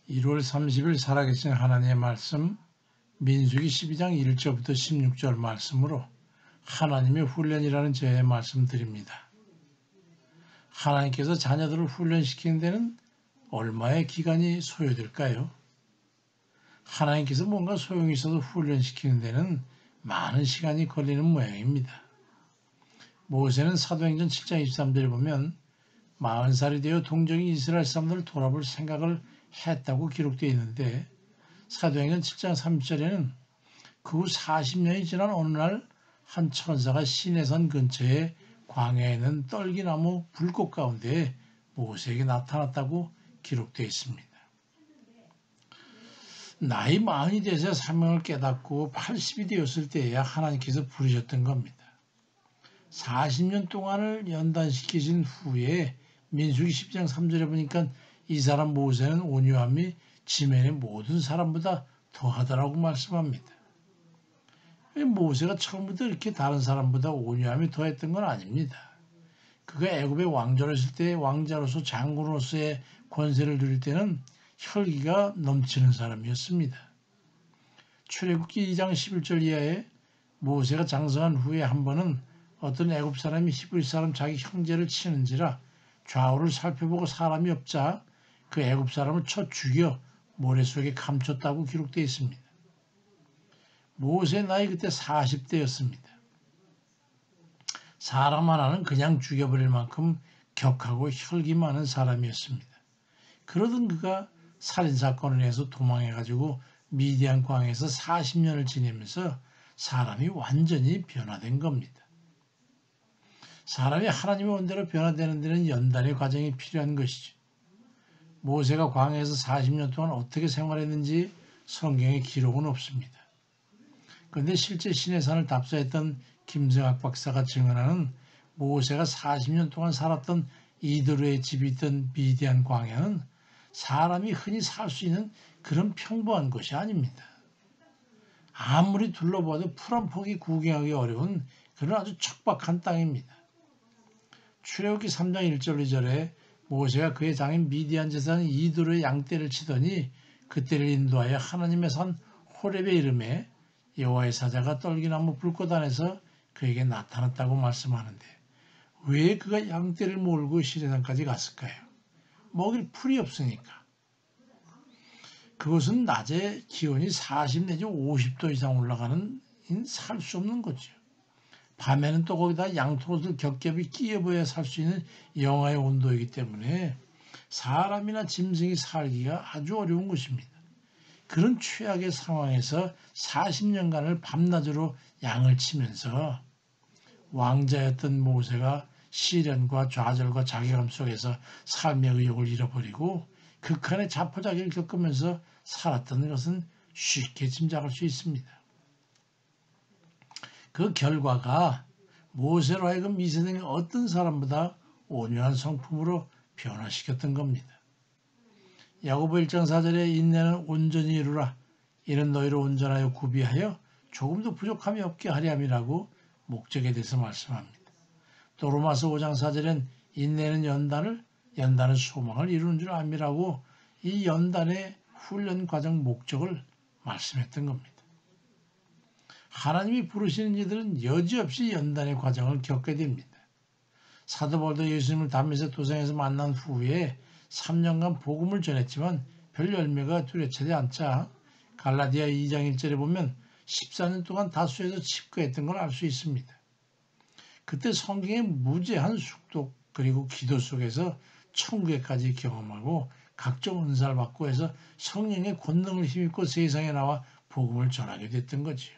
1월 30일 살아계신 하나님의 말씀 민수기 12장 1절부터 16절 말씀으로 하나님의 훈련이라는 제의 말씀 드립니다. 하나님께서 자녀들을 훈련시키는 데는 얼마의 기간이 소요될까요? 하나님께서 뭔가 소용이 있어서 훈련시키는 데는 많은 시간이 걸리는 모양입니다. 모세는 사도행전 7장 23절에 보면 40살이 되어 동정인 이스라엘 사람들을 돌아볼 생각을 했다고 기록되어 있는데 사도행전 7장 3절에는 그 후 40년이 지난 어느 날 한 천사가 시내산 근처에 광야에 있는 떨기나무 불꽃 가운데 모세에게 나타났다고 기록되어 있습니다. 나이 40이 돼서 사명을 깨닫고 80이 되었을 때에야 하나님께서 부르셨던 겁니다. 40년 동안을 연단시키신 후에 민수기 10장 3절에 보니까 이 사람 모세는 온유함이 지면의 모든 사람보다 더하다라고 말씀합니다. 모세가 처음부터 이렇게 다른 사람보다 온유함이 더했던 건 아닙니다. 그가 애굽의 왕자로 있을 때 왕자로서 장군으로서의 권세를 누릴 때는 혈기가 넘치는 사람이었습니다. 출애굽기 2장 11절 이하에 모세가 장성한 후에 한 번은 어떤 애굽 사람이 히브리 사람 자기 형제를 치는지라 좌우를 살펴보고 사람이 없자 그 애굽 사람을 쳐 죽여 모래 속에 감췄다고 기록되어 있습니다. 모세의 나이 그때 40대였습니다. 사람 하나는 그냥 죽여버릴 만큼 격하고 혈기 많은 사람이었습니다. 그러던 그가 살인사건을 해서 도망해가지고 미디안 광에서 40년을 지내면서 사람이 완전히 변화된 겁니다. 사람이 하나님의 원대로 변화되는 데는 연단의 과정이 필요한 것이죠. 모세가 광야에서 40년 동안 어떻게 생활했는지 성경에 기록은 없습니다. 그런데 실제 시내산을 답사했던 김성학 박사가 증언하는 모세가 40년 동안 살았던 이드로의 집이 있던 미디안 광야는 사람이 흔히 살 수 있는 그런 평범한 곳이 아닙니다. 아무리 둘러봐도 풀 한 폭이 구경하기 어려운 그런 아주 척박한 땅입니다. 출애굽기 3장 1절 2절에 모세가 그의 장인 미디안 제사장 이드로의 양떼를 치더니 그때를 인도하여 하나님의 산 호렙의 이름에 여호와의 사자가 떨기나무 불꽃 안에서 그에게 나타났다고 말씀하는데 왜 그가 양떼를 몰고 시내산까지 갔을까요? 먹일 풀이 없으니까. 그것은 낮에 기온이 40 내지 50도 이상 올라가는 살 수 없는 거죠. 밤에는 또 거기다 양털옷을 겹겹이 끼워보야 살 수 있는 영하의 온도이기 때문에 사람이나 짐승이 살기가 아주 어려운 곳입니다. 그런 최악의 상황에서 40년간을 밤낮으로 양을 치면서 왕자였던 모세가 시련과 좌절과 자괴감 속에서 삶의 의욕을 잃어버리고 극한의 자포자기를 겪으면서 살았던 것은 쉽게 짐작할 수 있습니다. 그 결과가 모세로 하여금 이 세상의 어떤 사람보다 온유한 성품으로 변화시켰던 겁니다. 야고보 1장 4절에 인내는 온전히 이루라. 이는 너희를 온전하여 구비하여 조금도 부족함이 없게 하려 함이라고 목적에 대해서 말씀합니다. 또 로마서 5장 4절엔 인내는 연단은 소망을 이루는 줄 암이라고 이 연단의 훈련 과정 목적을 말씀했던 겁니다. 하나님이 부르시는 이들은 여지없이 연단의 과정을 겪게 됩니다. 사도 바울도 예수님을 담에색 도상에서 만난 후에 3년간 복음을 전했지만 별 열매가 뚜렷하지 않자 갈라디아 2장 1절에 보면 14년 동안 다수에서 집거했던 걸 알 수 있습니다. 그때 성경의 무제한 숙독 그리고 기도 속에서 천국에까지 경험하고 각종 은사를 받고 해서 성령의 권능을 힘입고 세상에 나와 복음을 전하게 됐던 거지요.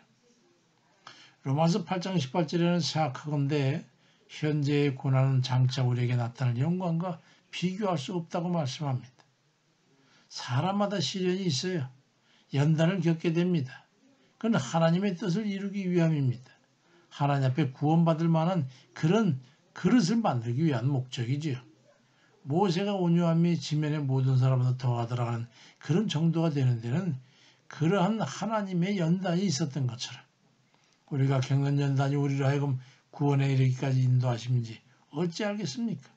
로마서 8장 18절에는 생각하건대 현재의 고난은 장차 우리에게 나타날 영광과 비교할 수 없다고 말씀합니다. 사람마다 시련이 있어요. 연단을 겪게 됩니다. 그건 하나님의 뜻을 이루기 위함입니다. 하나님 앞에 구원받을 만한 그런 그릇을 만들기 위한 목적이지요. 모세가 온유함이 지면의 모든 사람보다 더하더라는 그런 정도가 되는 데는 그러한 하나님의 연단이 있었던 것처럼 우리가 겪는 연단이 우리로 하여금 구원에 이르기까지 인도하심인지 어찌 알겠습니까?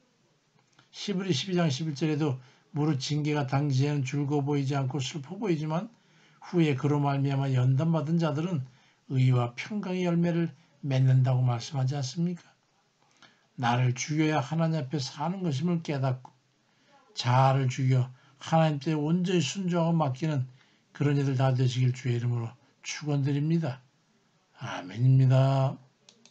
히브리 12장 11절에도 무릇 징계가 당시에는 즐거워 보이지 않고 슬퍼 보이지만 후에 그로 말미암아 연단받은 자들은 의와 평강의 열매를 맺는다고 말씀하지 않습니까? 나를 죽여야 하나님 앞에 사는 것임을 깨닫고 자아를 죽여 하나님께 온전히 순종하고 맡기는 그런 이들 다 되시길 주의 이름으로 축원드립니다. 아멘입니다.